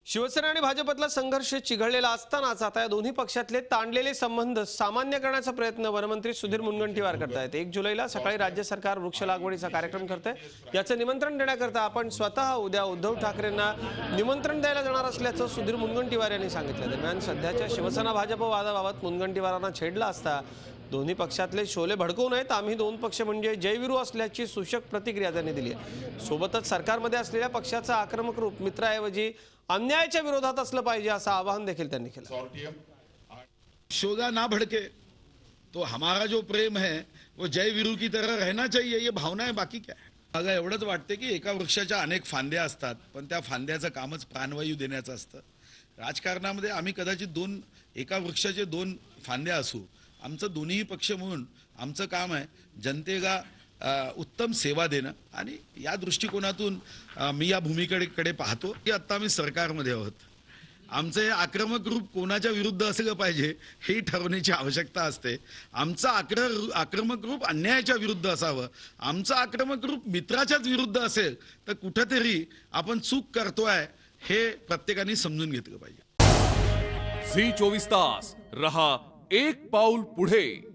शिवसेना आणि भाजपतला संघर्ष चिघळलेला असतानाच आता या दोन्ही पक्षातले ताणलेले संबंध सामान्य करण्याचा प्रयत्न वनमंत्री सुधीर मुनगंटीवार करतायत। 1 जुलैला सकाळी राज्य सरकार वृक्ष लागवडीचा कार्यक्रम करते। याचं निमंत्रण देण्याकरता आपण स्वतः उद्या उद्धव ठाकरेंना निमंत्रण द्यायला जाणार असल्याचं सुधीर मुनगंटीवार यांनी सांगितलं। दरम्यान सध्याच्या शिवसेना भाजप वादाबाबत मुनगंटीवारांना छेडला असता दोन्ही पक्षातले शोले भडकवू नयेत, आम्ही दोन पक्ष म्हणजे जयविरू असल्याची सूचक प्रतिक्रिया त्यांनी दिली आहे। सोबतच सरकारमध्ये असलेल्या पक्षाचा आक्रमक रूप मित्राऐवजी अन्यायाच्या विरोधात असलं पाहिजे असं आवाहन देखील त्यांनी केलं। शोधा ना भड़के तो हमारा जो प्रेम है वो जय वीरू की तरह रहना चाहिए, ये भावना है, बाकी क्या है। मला एवढंच वाटते की एका वृक्षाच्या अनेक फांद्या असतात, पण त्या फांद्याचं कामच प्राणवायू देण्याचं असतं। राजकारणामध्ये आम्ही कदाचित एका वृक्षाचे दोन फांद्या असू, आमचं दोन्ही पक्ष म्हणून आमचं काम आहे जनतेला उत्तम सेवा देणं, आणि या दृष्टिकोनातून मी या भूमिकेकडे पाहतो की आता आम्ही सरकारमध्ये आहोत। आमचं हे आक्रमक रूप कोणाच्या विरुद्ध असलं पाहिजे हे ठरवण्याची आवश्यकता असते। आमचं आक्रमक रूप अन्यायाच्या विरुद्ध असावं, आमचं आक्रमक रूप मित्राच्याच विरुद्ध असेल तर कुठेतरी आपण चूक करतोय हे प्रत्येकाने समजून घेतलं पाहिजे। झी 24 तास रहा एक पाऊल पुढे।